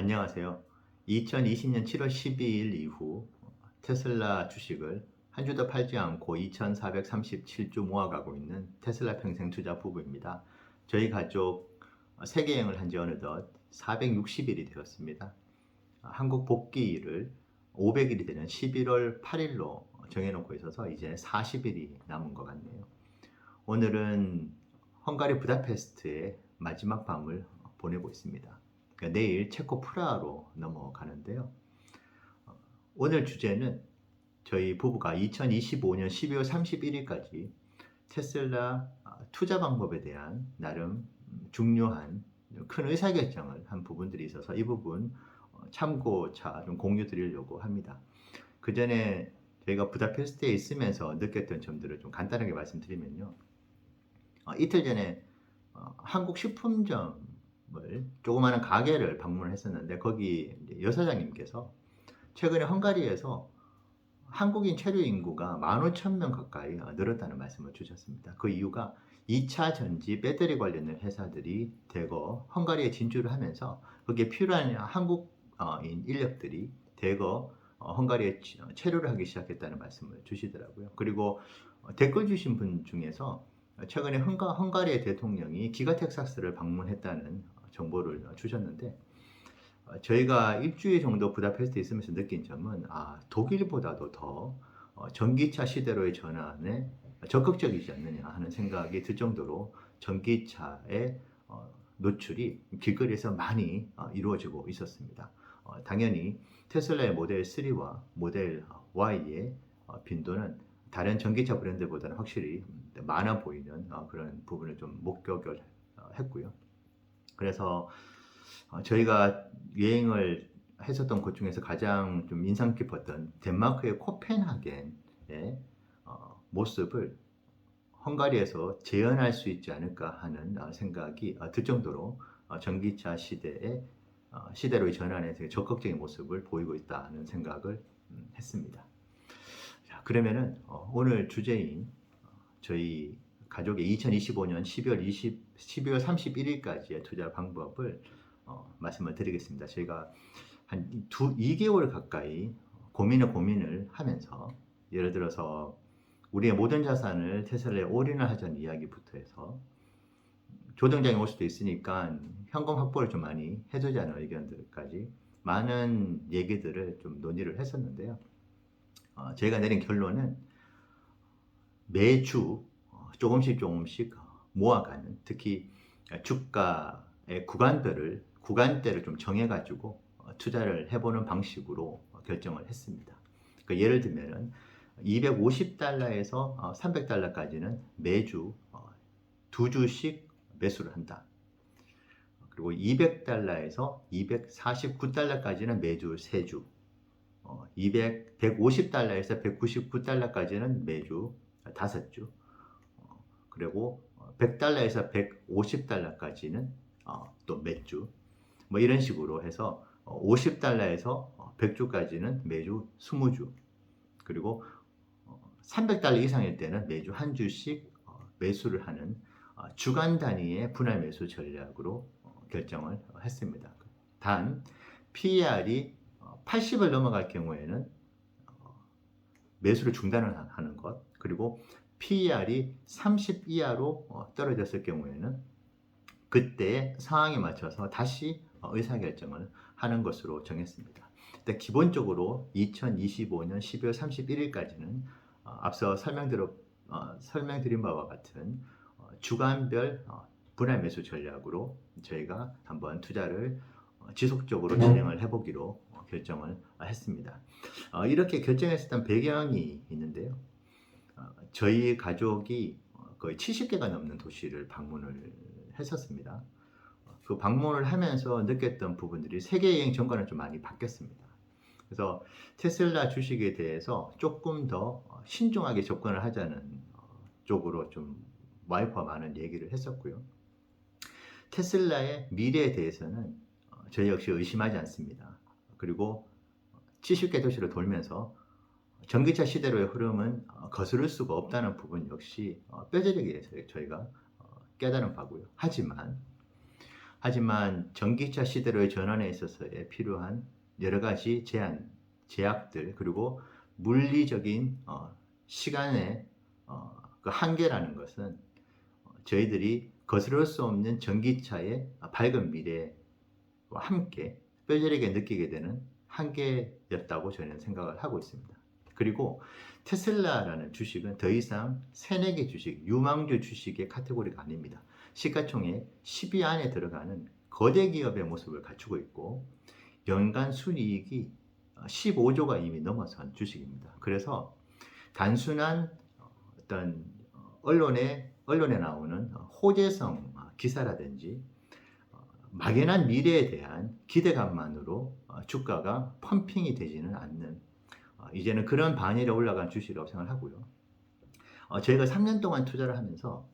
안녕하세요. 2020년 7월 12일 이후 테슬라 주식을 한 주도 팔지 않고 2,437주 모아가고 있는 테슬라 평생 투자 부부입니다. 저희 가족 세계 여행을 한 지 어느덧 460일이 되었습니다. 한국 복귀를 500일이 되는 11월 8일로 정해놓고 있어서 이제 40일이 남은 것 같네요. 오늘은 헝가리 부다페스트의 마지막 밤을 보내고 있습니다. 그러니까 내일 체코 프라하로 넘어가는데요. 오늘 주제는 저희 부부가 2025년 12월 31일까지 테슬라 투자 방법에 대한 나름 중요한 큰 의사결정을 한 부분들이 있어서 이 부분 참고차 좀 공유 드리려고 합니다. 그 전에 저희가 부다페스트에 있으면서 느꼈던 점들을 좀 간단하게 말씀드리면요. 이틀 전에 한국 식품점을 조그마한 가게를 방문했었는데 거기 여사장님께서 최근에 헝가리에서 한국인 체류 인구가 15,000명 가까이 늘었다는 말씀을 주셨습니다. 그 이유가 2차 전지 배터리 관련된 회사들이 대거 헝가리에 진출을 하면서 거기에 필요한 한국인 인력들이 대거 헝가리에 체류를 하기 시작했다는 말씀을 주시더라고요. 그리고 댓글 주신 분 중에서 최근에 헝가리의 대통령이 기가 텍사스를 방문했다는 정보를 주셨는데 저희가 일주일 정도 부다페스트에 있으면서 느낀 점은 독일보다도 더 전기차 시대로의 전환에 적극적이지 않느냐 하는 생각이 들 정도로 전기차의 노출이 길거리에서 많이 이루어지고 있었습니다. 당연히 테슬라의 모델 3와 모델 Y의 빈도는 다른 전기차 브랜드보다는 확실히 많아 보이는 그런 부분을 좀 목격을 했고요. 그래서 저희가 여행을 했었던 곳 중에서 가장 좀 인상 깊었던 덴마크의 코펜하겐의 모습을 헝가리에서 재현할 수 있지 않을까 하는 생각이 들 정도로 전기차 시대로의 전환에 되게 적극적인 모습을 보이고 있다는 생각을 했습니다. 자, 그러면은 오늘 주제인 저희 가족의 2025년 12월 31일까지의 투자 방법을 말씀을 드리겠습니다. 저희가 한 2개월 가까이 고민을 하면서 예를 들어서 우리의 모든 자산을 테슬라에 올인을 하자는 이야기부터 해서 조정장이 올 수도 있으니까 현금 확보를 좀 많이 해두자는 의견들까지 많은 얘기들을 좀 논의를 했었는데요. 저희가 내린 결론은 매주 조금씩 모아가는, 특히 주가의 구간대를 좀 정해가지고 투자를 해보는 방식으로 결정을 했습니다. 그러니까 예를 들면 250달러에서 300달러까지는 매주 2주씩 매수를 한다. 그리고 200달러에서 249달러까지는 매주 3주, 150달러에서 199달러까지는 매주 5주, 그리고 100달러에서 150달러까지는 또 몇 주, 뭐 이런 식으로 해서 50달러에서 100주까지는 매주 20주, 그리고 300달러 이상일 때는 매주 한 주씩 매수를 하는 주간 단위의 분할 매수 전략으로 결정을 했습니다. 단 PER이 80을 넘어갈 경우에는 매수를 중단을 하는 것, 그리고 PER이 30 이하로 떨어졌을 경우에는 그때의 상황에 맞춰서 다시 의사결정을 하는 것으로 정했습니다. 일단 기본적으로 2025년 12월 31일까지는 앞서 설명드린 바와 같은 주간별 분할 매수 전략으로 저희가 한번 투자를 지속적으로 진행을 해보기로 결정을 했습니다. 이렇게 결정했었던 배경이 있는데요. 저희 가족이 거의 70개가 넘는 도시를 방문을 했었습니다. 그 방문을 하면서 느꼈던 부분들이 세계 여행 전과는 좀 많이 바뀌었습니다. 그래서 테슬라 주식에 대해서 조금 더 신중하게 접근을 하자는 쪽으로 좀 와이프와 많은 얘기를 했었고요. 테슬라의 미래에 대해서는 저희 역시 의심하지 않습니다. 그리고 70개 도시를 돌면서 전기차 시대로의 흐름은 거스를 수가 없다는 부분 역시 뼈저리게 저희가 깨달은 바고요. 하지만 하지만 전기차 시대로의 전환에 있어서에 필요한 여러 가지 제약들, 그리고 물리적인 시간의 그 한계라는 것은 저희들이 거스를 수 없는 전기차의 밝은 미래와 함께 뼈저리게 느끼게 되는 한계였다고 저는 생각을 하고 있습니다. 그리고 테슬라라는 주식은 더 이상 새내기 주식, 유망주 주식의 카테고리가 아닙니다. 시가총액 10위 안에 들어가는 거대 기업의 모습을 갖추고 있고 연간 순이익이 15조가 이미 넘어선 주식입니다. 그래서 단순한 어떤 언론에 나오는 호재성 기사라든지 막연한 미래에 대한 기대감만으로 주가가 펌핑이 되지는 않는, 이제는 그런 반열에 올라간 주식이라고 생각하고요. 저희가 3년 동안 투자를 하면서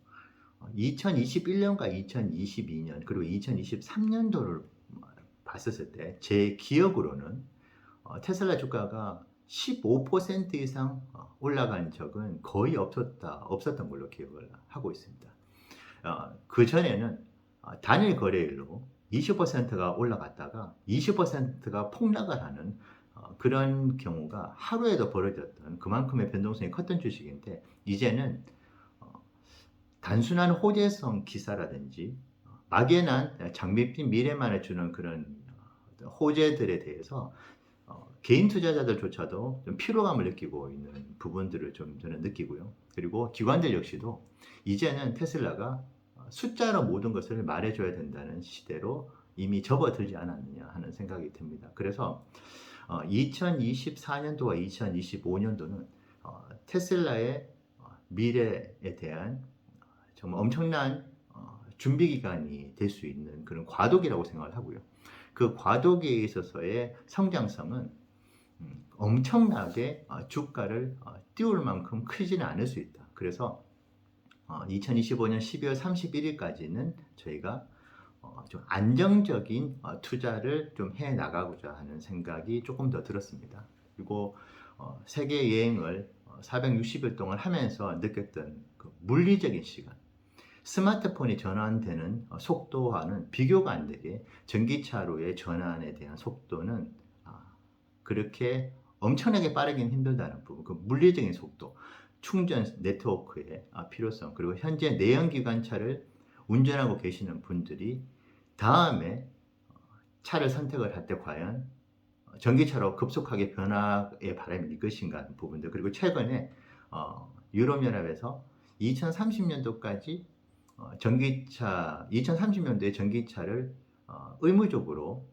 2021년과 2022년 그리고 2023년도를 봤었을 때 제 기억으로는 테슬라 주가가 15% 이상 올라간 적은 거의 없었던 걸로 기억을 하고 있습니다. 그 전에는 단일 거래일로 20%가 올라갔다가 20%가 폭락을 하는 그런 경우가 하루에도 벌어졌던, 그만큼의 변동성이 컸던 주식인데, 이제는 단순한 호재성 기사라든지 막연한 장밋빛 미래만을 주는 그런 호재들에 대해서 개인 투자자들조차도 좀 피로감을 느끼고 있는 부분들을 좀 저는 느끼고요. 그리고 기관들 역시도 이제는 테슬라가 숫자로 모든 것을 말해줘야 된다는 시대로 이미 접어들지 않았느냐 하는 생각이 듭니다. 그래서 2024년도와 2025년도는 테슬라의 미래에 대한 정말 엄청난 준비 기간이 될 수 있는 그런 과도기라고 생각을 하고요. 그 과도기에 있어서의 성장성은 엄청나게 주가를 띄울 만큼 크지는 않을 수 있다. 그래서 2025년 12월 31일까지는 저희가 좀 안정적인 투자를 좀 해 나가고자 하는 생각이 조금 더 들었습니다. 그리고 세계 여행을 460일 동안 하면서 느꼈던 그 물리적인 시간, 스마트폰이 전환되는 속도와는 비교가 안 되게 전기차로의 전환에 대한 속도는 그렇게 엄청나게 빠르긴 힘들다는 부분, 그 물리적인 속도, 충전 네트워크의 필요성, 그리고 현재 내연기관차를 운전하고 계시는 분들이 다음에 차를 선택을 할 때 과연 전기차로 급속하게 변화의 바람이 일 것인가 하는 부분들, 그리고 최근에 유럽연합에서 2030년도까지 전기차, 2030년도에 전기차를 의무적으로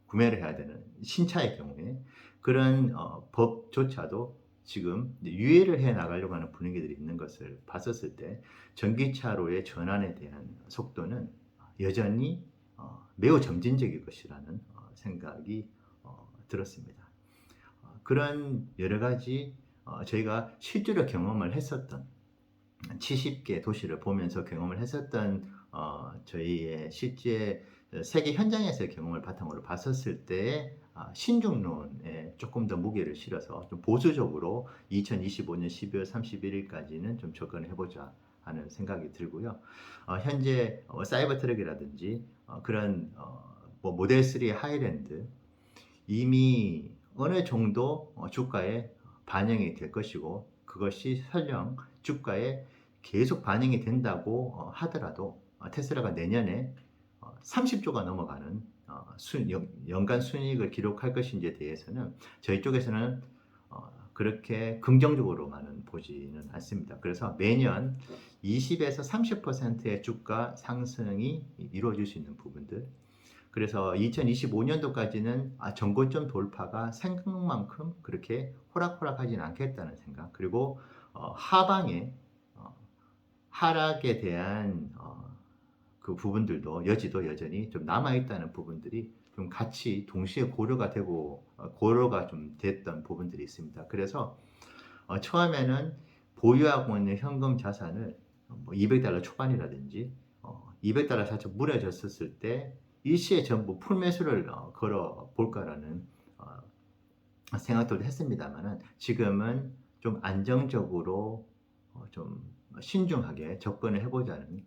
구매를 해야 되는 신차의 경우에 그런 법조차도 지금 유예를 해 나가려고 하는 분위기들이 있는 것을 봤었을 때 전기차로의 전환에 대한 속도는 여전히 매우 점진적일 것이라는 생각이 들었습니다. 그런 여러 가지 저희가 실제로 경험을 했었던 70개 도시를 보면서 경험을 했었던 저희의 실제 세계 현장에서의 경험을 바탕으로 봤었을 때 신중론에 조금 더 무게를 실어서 좀 보수적으로 2025년 12월 31일까지는 좀 접근을 해보자 하는 생각이 들고요. 현재 사이버 트럭이라든지 그런 뭐 모델 3 하이랜드 이미 어느 정도 주가에 반영이 될 것이고, 그것이 설령 주가에 계속 반영이 된다고 하더라도 테슬라가 내년에 30조가 넘어가는 연간 순이익을 기록할 것인지에 대해서는 저희 쪽에서는 그렇게 긍정적으로만은 보지는 않습니다. 그래서 매년 20에서 30%의 주가 상승이 이루어질 수 있는 부분들, 그래서 2025년도까지는 전고점 돌파가 생각만큼 그렇게 호락호락하지는 않겠다는 생각, 그리고 하방에 하락에 대한 그 부분들도 여지도 여전히 좀 남아있다는 부분들이 좀 같이 동시에 고려가 좀 됐던 부분들이 있습니다. 그래서 처음에는 보유하고 있는 현금 자산을 뭐 $200 초반이라든지 $200 살짝 무너졌을 때 일시에 전부 풀매수를 걸어 볼까라는 생각도 했습니다만은, 지금은 좀 안정적으로 좀 신중하게 접근을 해보자는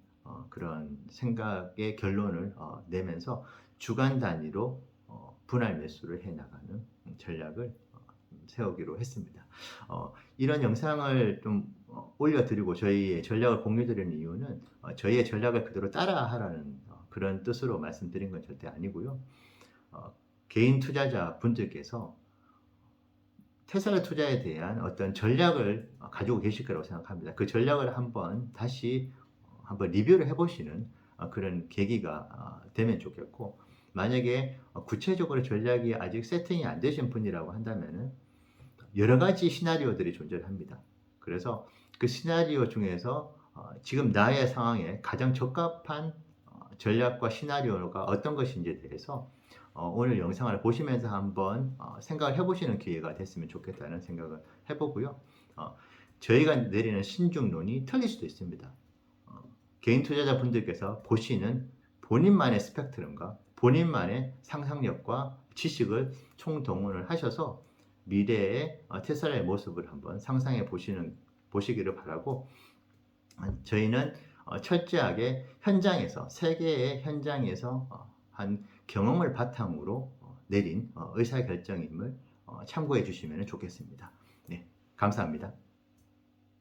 그런 생각의 결론을 내면서 주간 단위로 분할 매수를 해 나가는 전략을 세우기로 했습니다. 이런 영상을 좀 올려드리고 저희의 전략을 공유드리는 이유는 저희의 전략을 그대로 따라하라는 그런 뜻으로 말씀드린 건 절대 아니고요. 개인 투자자 분들께서 테슬라 투자에 대한 어떤 전략을 가지고 계실 거라고 생각합니다. 그 전략을 한번 다시 한번 리뷰를 해보시는 그런 계기가 되면 좋겠고, 만약에 구체적으로 전략이 아직 세팅이 안 되신 분이라고 한다면은 여러 가지 시나리오들이 존재합니다. 그래서 그 시나리오 중에서 지금 나의 상황에 가장 적합한 전략과 시나리오가 어떤 것인지에 대해서 오늘 영상을 보시면서 한번 생각을 해보시는 기회가 됐으면 좋겠다는 생각을 해보고요. 저희가 내리는 신중론이 틀릴 수도 있습니다. 개인 투자자 분들께서 보시는 본인만의 스펙트럼과 본인만의 상상력과 지식을 총동원을 하셔서 미래의 테슬라의 모습을 한번 상상해 보시기를 바라고, 저희는 철저하게 현장에서, 세계의 현장에서 한 경험을 바탕으로 내린 의사결정임을 참고해 주시면 좋겠습니다. 네, 감사합니다.